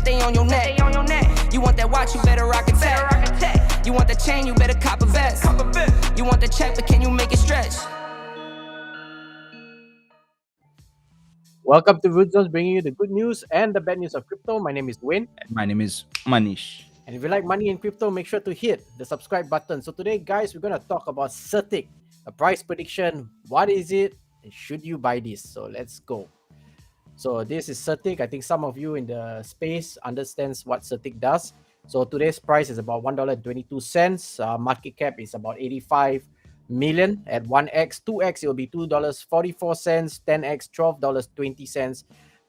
stay on your neck. You want that watch, you better rock a tech. You want the chain, you better cop a vest. You want the check, but can you make it stretch? Welcome to Root Zones, bringing you the good news and the bad news of crypto. My name is Wayne. My name is Manish. And if you like money in crypto, make sure to hit the subscribe button. So today, guys, we're going to talk about CERTIC, a price prediction. What is it? And should you buy this? So let's go. So this is CERTIC. I think some of you in the space understands what CERTIC does. So today's price is about $1.22. Market cap is about 85 million at 1x. 2x, it will be $2.44. 10x, $12.20.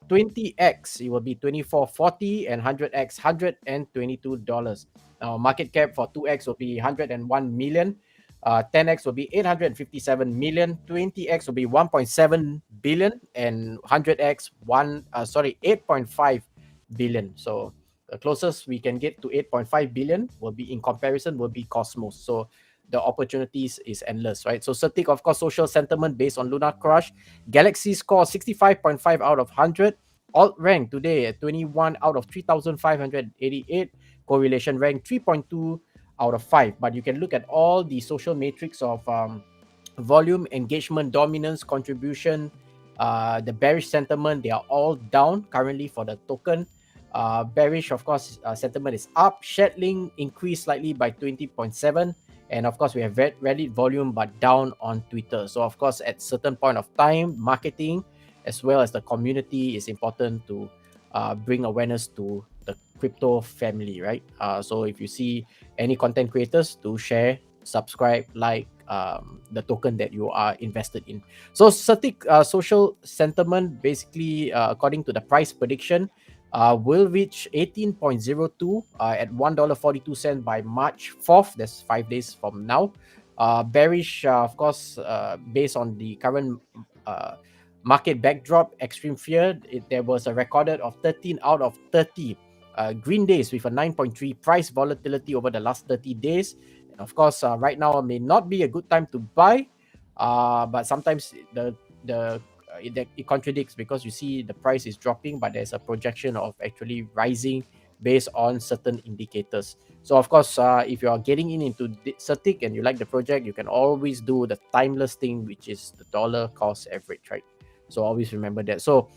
20x, it will be $24.40, and 100x, $122. Now, market cap for 2x will be 101 million. 10x will be 857 million. 20x will be 1.7 billion, and 100x 8.5 billion. So the closest we can get to 8.5 billion will be in comparison will be Cosmos. So the opportunities is endless, right? So CERTIC, of course, social sentiment based on Luna Crush. Galaxy score 65.5 out of 100. Alt rank today at 21 out of 3,588. Correlation rank 3.2 out of 5. But you can look at all the social metrics of volume, engagement, dominance, contribution, the bearish sentiment. They are all down currently for the token. Bearish, of course, sentiment is up. Sharing increased slightly by 20.7. And of course, we have Reddit volume, but down on Twitter. So of course, at certain point of time, marketing as well as the community is important to bring awareness to the crypto family, right? So if you see any content creators, to share, subscribe, like the token that you are invested in. So CERTIC social sentiment, basically according to the price prediction, will reach 18.02 at $1.42 by March 4th. That's 5 days from now. Bearish, of course, based on the current market backdrop, extreme fear. There was a recorded of 13 out of 30 green days with a 9.3 price volatility over the last 30 days. And of course, right now may not be a good time to buy, but sometimes it contradicts, because you see the price is dropping, but there's a projection of actually rising based on certain indicators. So of course, if you are getting into CERTIC and you like the project, you can always do the timeless thing, which is the dollar cost average, right? So always remember that. So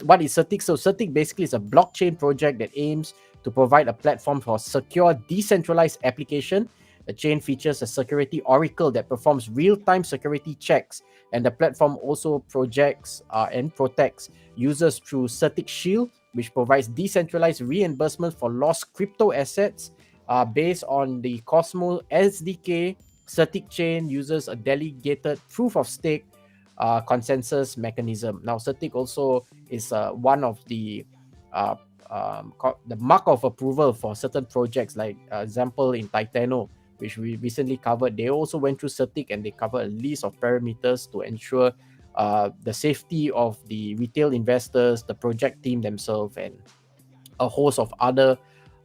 what is CERTIC? So CERTIC basically is a blockchain project that aims to provide a platform for secure, decentralized application. The chain features a security oracle that performs real-time security checks, and the platform also projects and protects users through CERTIC Shield, which provides decentralized reimbursement for lost crypto assets. Based on the Cosmos SDK, CERTIC chain uses a delegated proof of stake consensus mechanism. Now, CERTIC also is one of the mark of approval for certain projects, like example in Titano, which we recently covered. They also went through CERTIC and they covered a list of parameters to ensure the safety of the retail investors, the project team themselves, and a host of other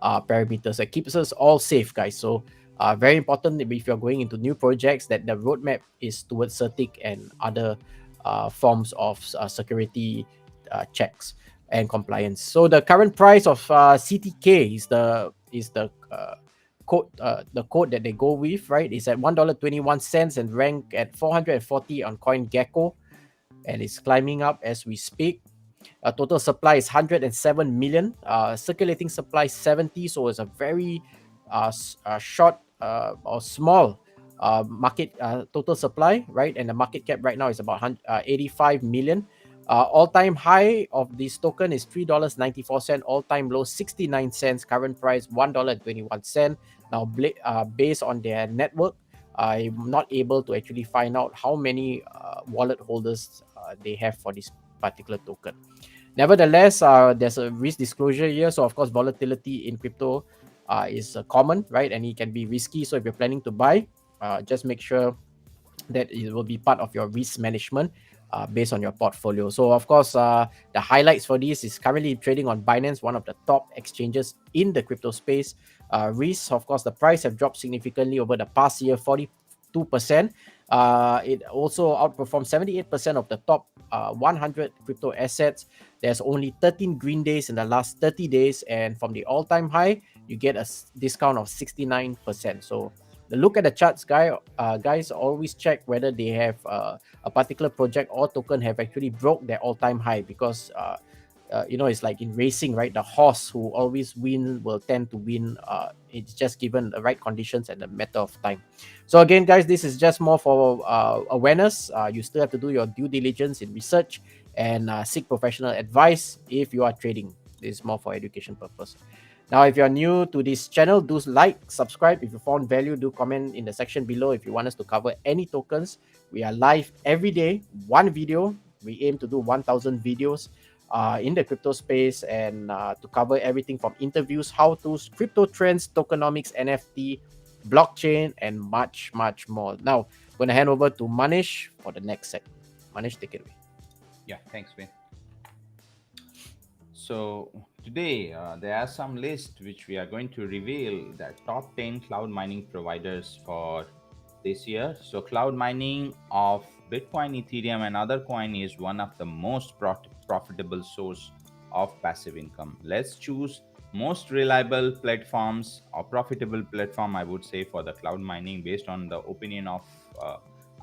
parameters that keeps us all safe, guys. So very important if you're going into new projects that the roadmap is towards CERTIC and other forms of security checks and compliance. So the current price of CTK is the code that they go with, right? It's at $1.21 and rank at 440 on CoinGecko, and it's climbing up as we speak. Total supply is 107 million. Circulating supply 70, so it's a very short or small market total supply, right? And the market cap right now is about 85 million. All-time high of this token is $3.94. All-time low 69 cents. Current price $1.21. Now, based on their network, I'm not able to actually find out how many wallet holders they have for this particular token. Nevertheless, there's a risk disclosure here. So, of course, volatility in crypto is common, right? And it can be risky. So, if you're planning to buy, just make sure that it will be part of your risk management based on your portfolio. So, of course, the highlights for this is currently trading on Binance, one of the top exchanges in the crypto space. Risks, of course, the price have dropped significantly over the past year, 42%. It also outperformed 78% of the top 100 crypto assets, there's only 13 green days in the last 30 days, and from the all-time high, you get a discount of 69%. So look at the charts, guys. Always check whether they have a particular project or token have actually broke their all-time high, because it's like in racing, right? The horse who always win will tend to win. It's just given the right conditions and a matter of time. So again, guys, this is just more for awareness. You still have to do your due diligence in research and seek professional advice if you are trading. This is more for education purpose. Now, if you're new to this channel, do like, subscribe. If you found value, do comment in the section below. If you want us to cover any tokens, we are live every day, one video. We aim to do 1,000 videos in the crypto space, and to cover everything from interviews, how-tos, crypto trends, tokenomics, NFT, blockchain, and much, much more. Now, I'm going to hand over to Manish for the next set. Manish, take it away. Yeah, thanks, Vin. So today there are some lists which we are going to reveal, the top 10 cloud mining providers for this year. So cloud mining of Bitcoin, Ethereum, and other coin is one of the most profitable source of passive income. Let's choose most reliable platforms or profitable platform, I would say, for the cloud mining based on the opinion of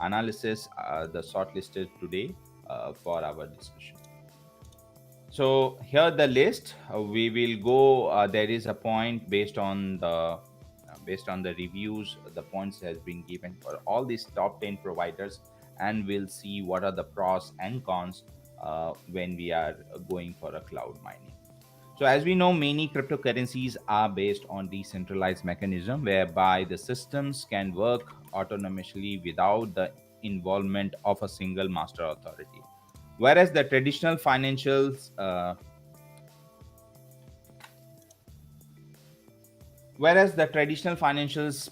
analysis, the shortlisted today for our discussion. So here the list we will go. There is a point based on the reviews. The points has been given for all these top 10 providers, and we'll see what are the pros and cons when we are going for a cloud mining. So as we know, many cryptocurrencies are based on decentralized mechanism whereby the systems can work autonomously without the involvement of a single master authority. Whereas the traditional financials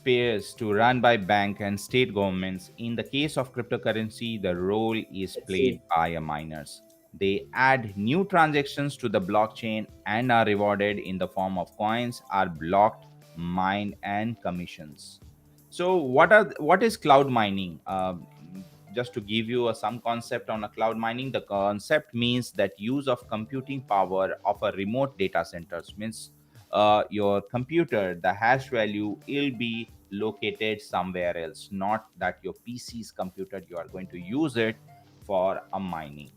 pairs to run by bank and state governments, in the case of cryptocurrency, the role is played by a miners. They add new transactions to the blockchain and are rewarded in the form of coins, are blocked, mined, and commissions. So what is cloud mining? Just to give you some concept on a cloud mining, the concept means that use of computing power of a remote data centers, means your computer, the hash value will be located somewhere else, not that your PC's computer you are going to use it for a mining.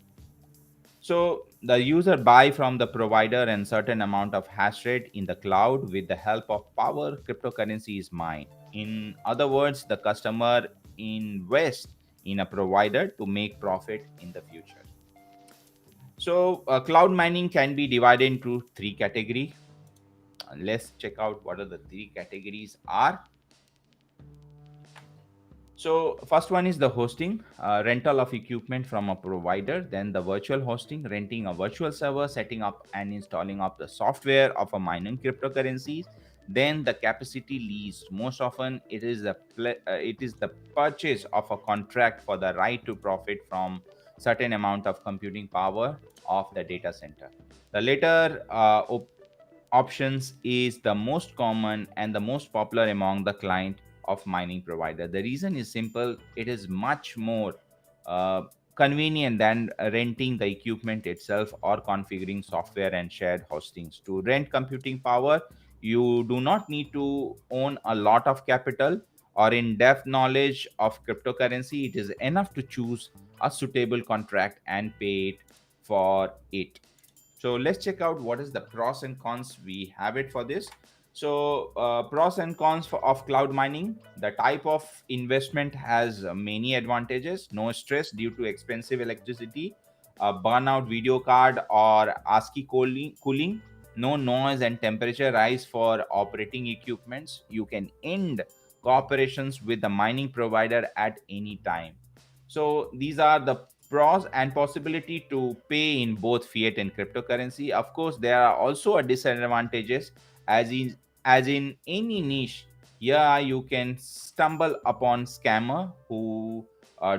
So the user buy from the provider and certain amount of hash rate in the cloud. With the help of power, cryptocurrency is mined. In other words, the customer invests in a provider to make profit in the future. So cloud mining can be divided into three categories. Let's check out what are the three categories are. So first one is the hosting, rental of equipment from a provider. Then the virtual hosting, renting a virtual server, setting up and installing of the software of a mining cryptocurrencies. Then the capacity lease. Most often it is the purchase of a contract for the right to profit from certain amount of computing power of the data center. The later options is the most common and the most popular among the client of mining provider. The reason is simple: it is much more uh, convenient than renting the equipment itself or configuring software and shared hostings. To rent computing power, you do not need to own a lot of capital or in-depth knowledge of cryptocurrency. It is enough to choose a suitable contract and pay it for it. So let's check out what is the pros and cons we have it for this. So pros and cons of cloud mining: the type of investment has many advantages. No stress due to expensive electricity, burnout video card or ASCII cooling. No noise and temperature rise for operating equipments. You can end cooperations with the mining provider at any time. So these are the pros, and possibility to pay in both fiat and cryptocurrency. Of course, there are also a disadvantages, as in any niche. Yeah, you can stumble upon scammer who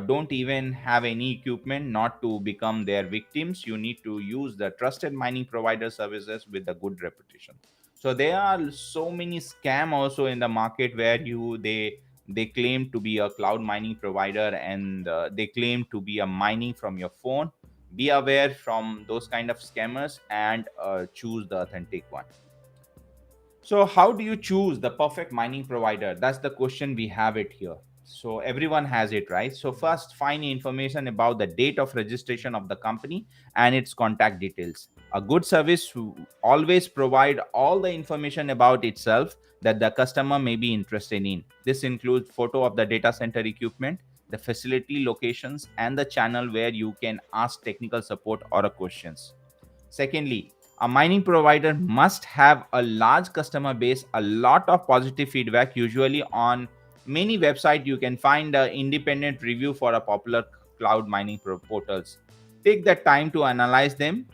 don't even have any equipment. Not to become their victims, you need to use the trusted mining provider services with a good reputation. So there are so many scam also in the market where they claim to be a cloud mining provider, and they claim to be a mining from your phone. be aware from those kind of scammers and choose the authentic one. So how do you choose the perfect mining provider? That's the question we have it here. So everyone has it, right? So first, find information about the date of registration of the company and its contact details. A good service always provide all the information about itself that the customer may be interested in. This includes photo of the data center equipment, the facility locations, and the channel where you can ask technical support or questions. Secondly, a mining provider must have a large customer base, a lot of positive feedback. Usually, on many websites, you can find an independent review for a popular cloud mining portals. Take the time to analyze them.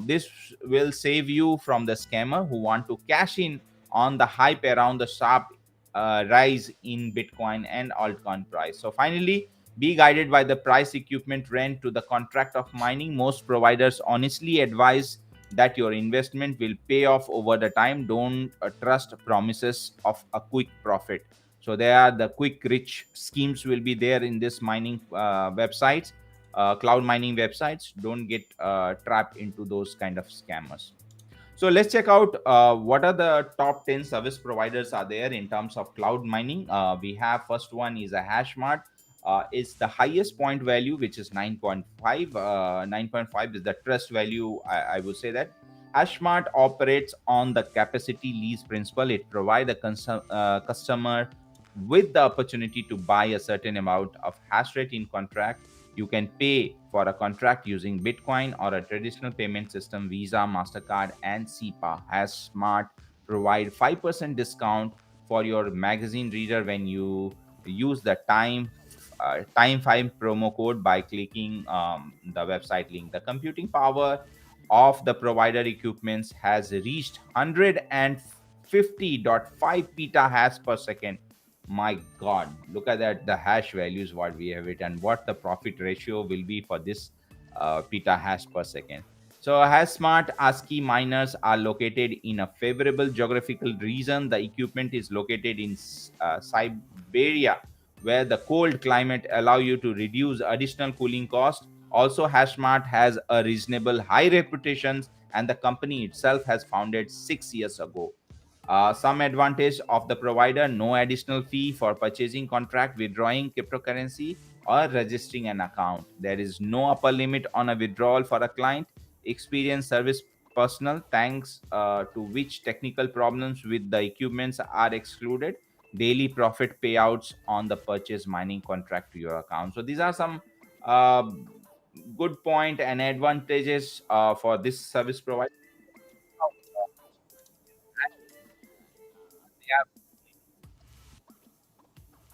This will save you from the scammer who want to cash in on the hype around the sharp rise in Bitcoin and altcoin price. So, finally, be guided by the price, equipment, rent to the contract of mining. Most providers honestly advise that your investment will pay off over the time. Don't trust promises of a quick profit. So there are the quick rich schemes will be there in this mining websites, cloud mining websites. Don't get trapped into those kind of scammers. So let's check out what are the top 10 service providers are there in terms of cloud mining. We have first one is a Hashmart. Is the highest point value, which is 9.5. 9.5 is the trust value. I would say that Hashmart operates on the capacity lease principle. It provides the customer with the opportunity to buy a certain amount of hash rate in contract. You can pay for a contract using Bitcoin or a traditional payment system, Visa, MasterCard, and SEPA. Hashmart provide 5% discount for your magazine reader when you use the time 5 promo code by clicking the website link. The computing power of the provider equipments has reached 150.5 petahash per second. My god, look at that, the hash values what we have it, and what the profit ratio will be for this petahash per second. So Hashmart ASCII miners are located in a favorable geographical region. The equipment is located in Siberia, where the cold climate allow you to reduce additional cooling cost. Also, Hashmart has a reasonable high reputation, and the company itself has founded 6 years ago. Some advantage of the provider: no additional fee for purchasing contract, withdrawing cryptocurrency, or registering an account. There is no upper limit on a withdrawal for a client. Experience service personnel, thanks to which technical problems with the equipments are excluded. Daily profit payouts on the purchase mining contract to your account. So these are some uh, good point and advantages for this service provider.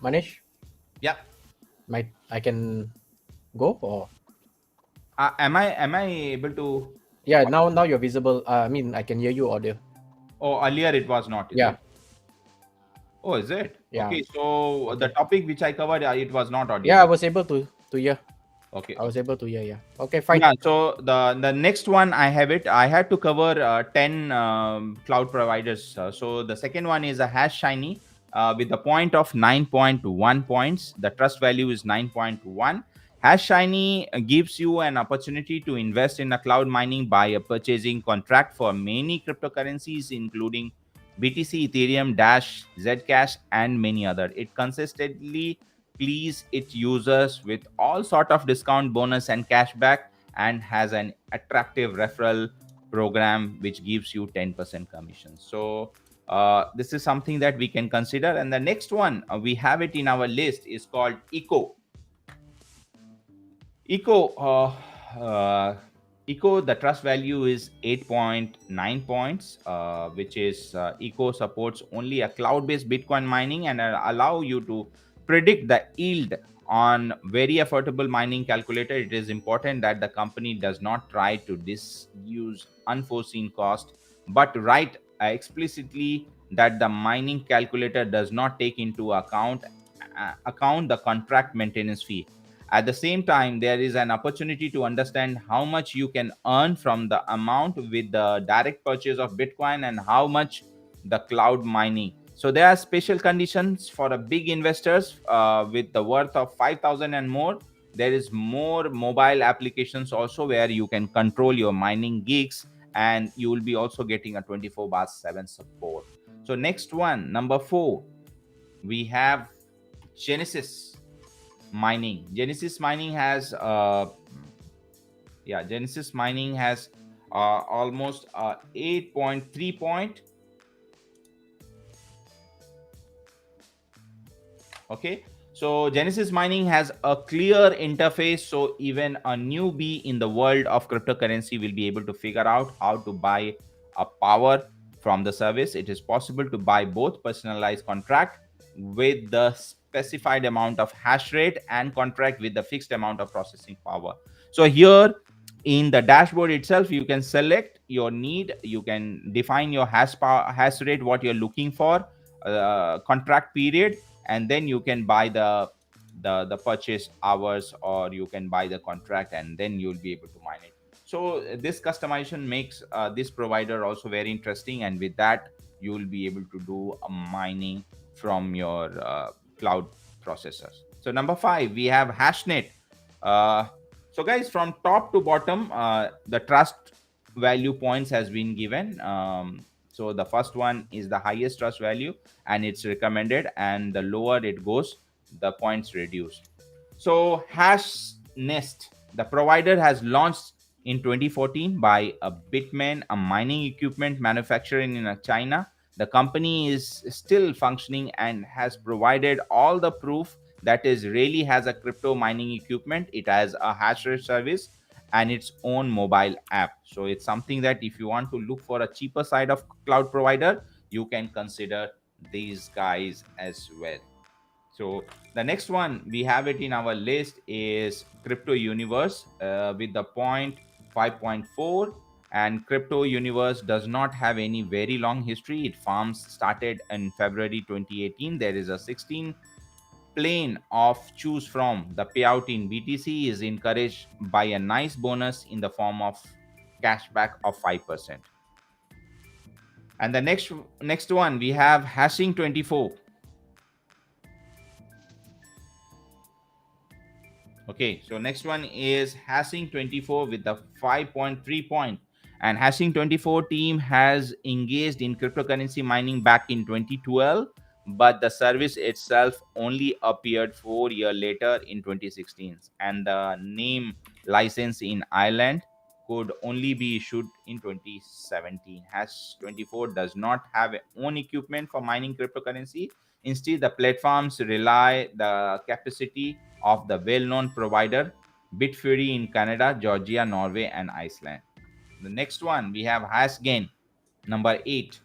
Manish, Yeah. I can go or Am I able to? yeah. Now you're visible. I mean, I can hear you audio. Oh, earlier it was not, is Yeah, it? Oh, is it? yeah. Okay, so the Okay. topic which I covered, it was not Yeah, I audible. was able to hear. Okay, I was okay. able to hear. Yeah. Okay, fine. Yeah, so the next one I have it. I had to cover 10 cloud providers. So the second one is a Hashshiny with a point of 9.1 points. The trust value is 9.1. Hashshiny gives you an opportunity to invest in a cloud mining by a purchasing contract for many cryptocurrencies, including BTC, Ethereum, Dash, Zcash, and many other. It consistently please its users with all sort of discount, bonus, and cashback, and has an attractive referral program which gives you 10% commission. So this is something that we can consider. And the next one we have it in our list is called Eco. Eco, the trust value is 8.9 points, which is Eco supports only a cloud-based Bitcoin mining and allow you to predict the yield on very affordable mining calculator. It is important that the company does not try to disuse unforeseen cost, but write explicitly that the mining calculator does not take into account the contract maintenance fee. At the same time, there is an opportunity to understand how much you can earn from the amount with the direct purchase of Bitcoin and how much the cloud mining. So there are special conditions for a big investors with the worth of 5,000 and more. There is more mobile applications also where you can control your mining gigs, and you will be also getting a 24/7 support. So next one, number 4, we have Genesis Mining. Genesis Mining has Genesis Mining has almost 8.3 point. Okay, so Genesis Mining has a clear interface, so even a newbie in the world of cryptocurrency will be able to figure out how to buy a power from the service. It is possible to buy both personalized contract with the specified amount of hash rate and contract with the fixed amount of processing power. So here in the dashboard itself, you can select your need, you can define your hash rate, what you're looking for, contract period, and then you can buy the purchase hours, or you can buy the contract, and then you'll be able to mine it. So this customization makes this provider also very interesting, and with that you will be able to do a mining from your cloud processors. So number 5, we have Hashnet. So guys, from top to bottom, the trust value points has been given. So the first one is the highest trust value, and it's recommended, and the lower it goes, the points reduced. So Hashnest, the provider, has launched in 2014 by a Bitmain, a mining equipment manufacturer in China. The company is still functioning and has provided all the proof that is really has a crypto mining equipment. It has a hash rate service and its own mobile app. So it's something that if you want to look for a cheaper side of cloud provider, you can consider these guys as well. So the next one we have it in our list is Crypto Universe with the point 5.4. And Crypto Universe does not have any very long history. It farms started in February 2018. There is a 16 plane of choose from. The payout in BTC is encouraged by a nice bonus in the form of cashback of 5%. And the next one we have Hashing 24. Okay, so next one is Hashing 24 with the 5.3 point. And Hashing 24 team has engaged in cryptocurrency mining back in 2012, but the service itself only appeared 4 years later in 2016. And the name license in Ireland could only be issued in 2017. Hash 24 does not have its own equipment for mining cryptocurrency. Instead, the platforms rely the capacity of the well-known provider Bitfury in Canada, Georgia, Norway, and Iceland. The next one we have Hashgain, number 8.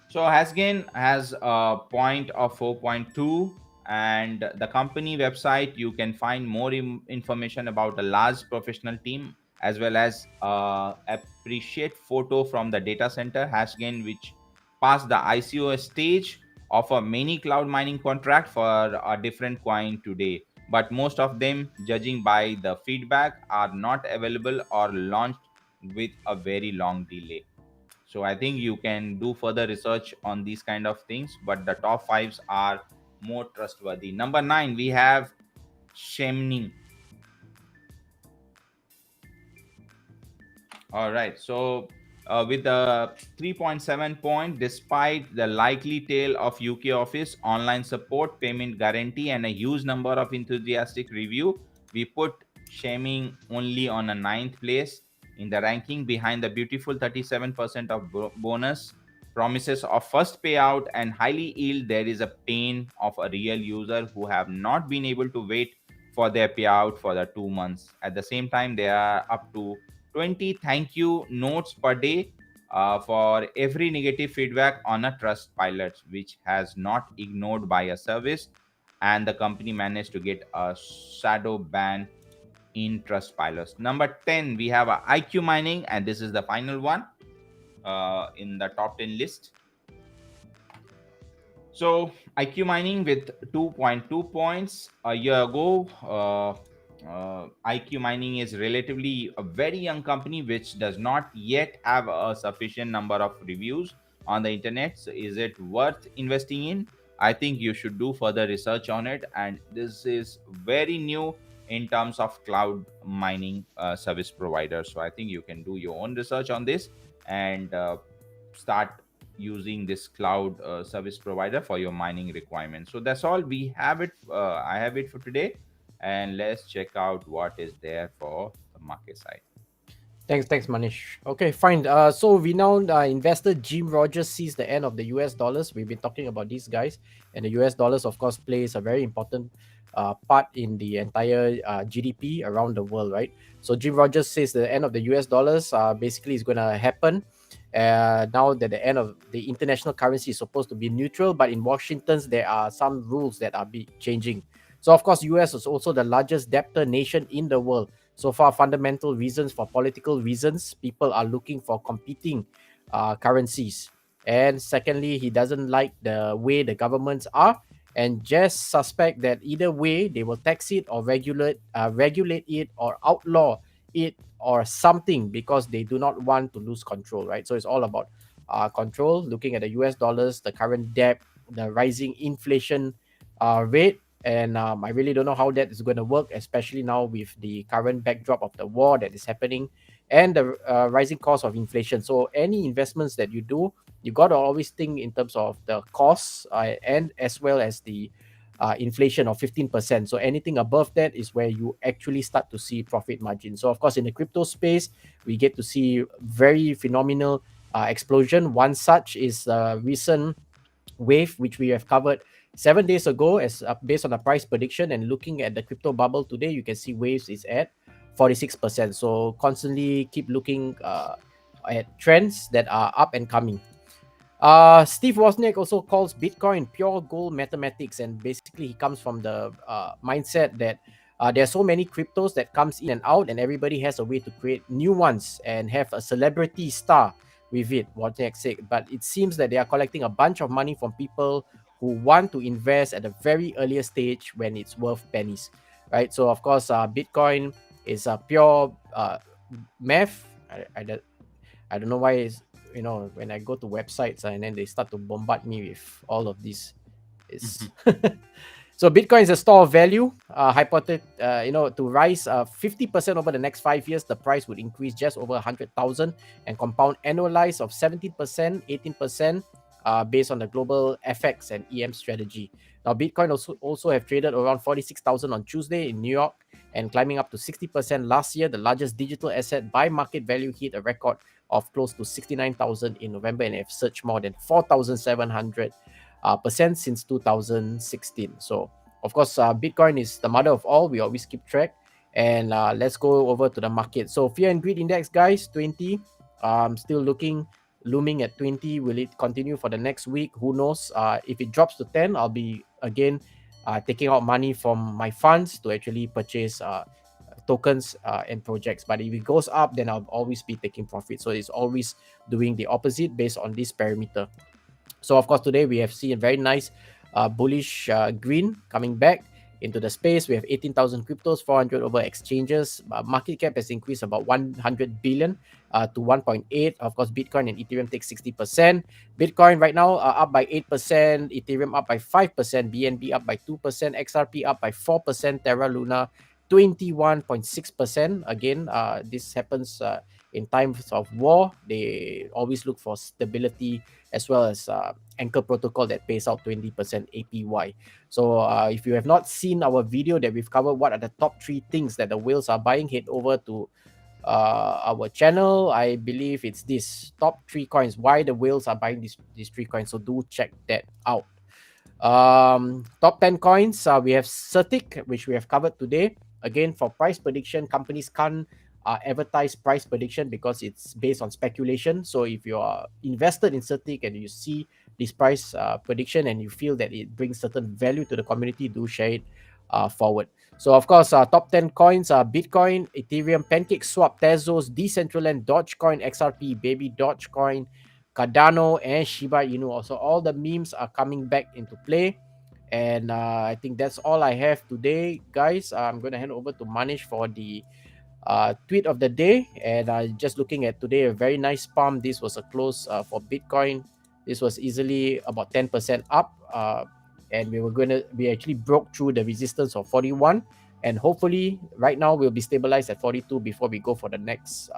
So Hashgain has a point of 4.2, and the company website you can find more information about a large professional team, as well as appreciate photo from the data center Hashgain, which passed the ICO stage of a many cloud mining contract for a different coin today. But most of them, judging by the feedback, are not available or launched with a very long delay. So I think you can do further research on these kind of things, but the top 5s are more trustworthy. Number 9, we have Hashsmart. All right, so with the 3.7 point, despite the likely tale of UK office, online support, payment guarantee, and a huge number of enthusiastic review, we put Hashsmart only on a 9th place in the ranking, behind the beautiful 37% of bonus, promises of first payout, and highly yield. There is a pain of a real user who have not been able to wait for their payout for the 2 months. At the same time, they are up to 20 thank you notes per day for every negative feedback on a trust pilot, which has not ignored by a service, and the company managed to get a shadow ban in trust pilots. Number 10, we have IQ mining, and this is the final one in the top 10 list. So IQ mining with 2.2 points. A year ago, IQ mining is relatively a very young company which does not yet have a sufficient number of reviews on the internet. So is it worth investing in? I think you should do further research on it. And this is very new in terms of cloud mining service provider. So I think you can do your own research on this and start using this cloud service provider for your mining requirements. So that's all we have it. I have it for today, and let's check out what is there for the market side. Thanks, Manish. Okay, fine. So we now investor Jim Rogers sees the end of the US dollars. We've been talking about these guys, and the US dollars, of course, plays a very important part in the entire GDP around the world, right? So Jim Rogers says the end of the US dollars basically is going to happen. Now that the end of the international currency is supposed to be neutral, but in Washington's there are some rules that are changing. So of course, US is also the largest debtor nation in the world. So for fundamental reasons, for political reasons, people are looking for competing currencies. And secondly, he doesn't like the way the governments are, and just suspect that either way they will tax it or regulate it or outlaw it or something, because they do not want to lose control, right? So it's all about control. Looking at the US dollars, the current debt, the rising inflation rate, and I really don't know how that is going to work, especially now with the current backdrop of the war that is happening and the rising cost of inflation. So any investments that you do, you got to always think in terms of the costs and as well as the inflation of 15%. So anything above that is where you actually start to see profit margin. So of course, in the crypto space, we get to see very phenomenal explosion. One such is recent wave, which we have covered 7 days ago, as based on the price prediction. And looking at the crypto bubble today, you can see waves is at 46%. So constantly keep looking at trends that are up and coming. Steve Wozniak also calls Bitcoin pure gold mathematics, and basically he comes from the mindset that there are so many cryptos that comes in and out, and everybody has a way to create new ones and have a celebrity star with it, Wozniak said. But it seems that they are collecting a bunch of money from people who want to invest at a very earlier stage when it's worth pennies, right? So of course, Bitcoin is a pure math. I don't know why it's, when I go to websites and then they start to bombard me with all of this. Is So Bitcoin is a store of value. To rise 50% over the next 5 years, the price would increase just over 100,000 and compound annualized of 17%, 18%, based on the global FX and EM strategy. Now, Bitcoin also have traded around 46,000 on Tuesday in New York and climbing up to 60% last year. The largest digital asset by market value hit a record of close to 69,000 in November and have surged more than 4,700 percent since 2016. So of course, Bitcoin is the mother of all. We always keep track. And let's go over to the market. So fear and greed index, guys, 20. Still looming at 20. Will it continue for the next week? Who knows? If it drops to 10, I'll be again taking out money from my funds to actually purchase tokens and projects. But if it goes up, then I'll always be taking profit. So it's always doing the opposite based on this parameter. So of course, today we have seen a very nice bullish green coming back into the space. We have 18,000 cryptos, 400 over exchanges. Market cap has increased about 100 billion to 1.8. Of course, Bitcoin and Ethereum take 60%. Bitcoin right now up by 8%, Ethereum up by 5%, BNB up by 2%, XRP up by 4%, Terra Luna 21.6%. Again, this happens in times of war. They always look for stability, as well as Anchor Protocol that pays out 20% APY. So if you have not seen our video that we've covered what are the top 3 things that the whales are buying, head over to our channel. I believe it's this top 3 coins, why the whales are buying these 3 coins. So do check that out. Top 10 coins, we have Certic, which we have covered today. Again, for price prediction, companies can't advertise price prediction because it's based on speculation. So if you are invested in Certic and you see this price prediction and you feel that it brings certain value to the community, do share it forward. So of course, top 10 coins are Bitcoin, Ethereum, PancakeSwap, Tezos, Decentraland, Dogecoin, XRP, Baby Dogecoin, Cardano, and Shiba Inu. Also, all the memes are coming back into play. And I think that's all I have today, guys. I'm going to hand over to Manish for the tweet of the day. And just looking at today, a very nice pump. This was a close for Bitcoin. This was easily about 10% up. and we actually broke through the resistance of 41, and hopefully right now we'll be stabilized at 42 before we go for the next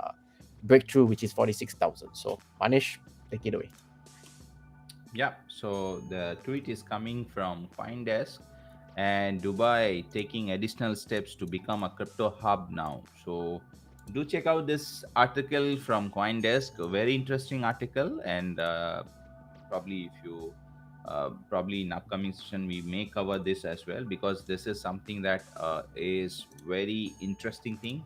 breakthrough, which is 46,000. So Manish, take it away. Yeah, so the tweet is coming from CoinDesk, and Dubai taking additional steps to become a crypto hub now. So do check out this article from CoinDesk, a very interesting article, and probably if you probably in upcoming session we may cover this as well, because this is something that is very interesting thing.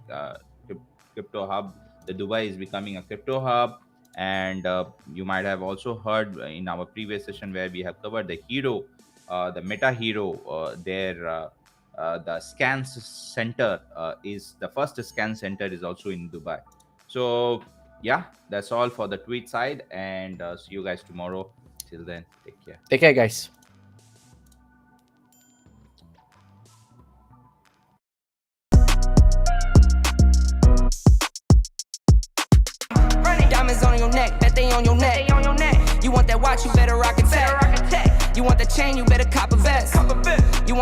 Crypto hub, the Dubai is becoming a crypto hub, and you might have also heard in our previous session where we have covered the hero, the meta hero, the scan center is the first scan center is also in Dubai. So yeah, that's all for the tweet side, and see you guys tomorrow. Till then, take care. Take care, guys. Diamonds on your neck, bet they on your neck. You want that watch, you better rock it tech. You want the chain, you better cop a vest. You want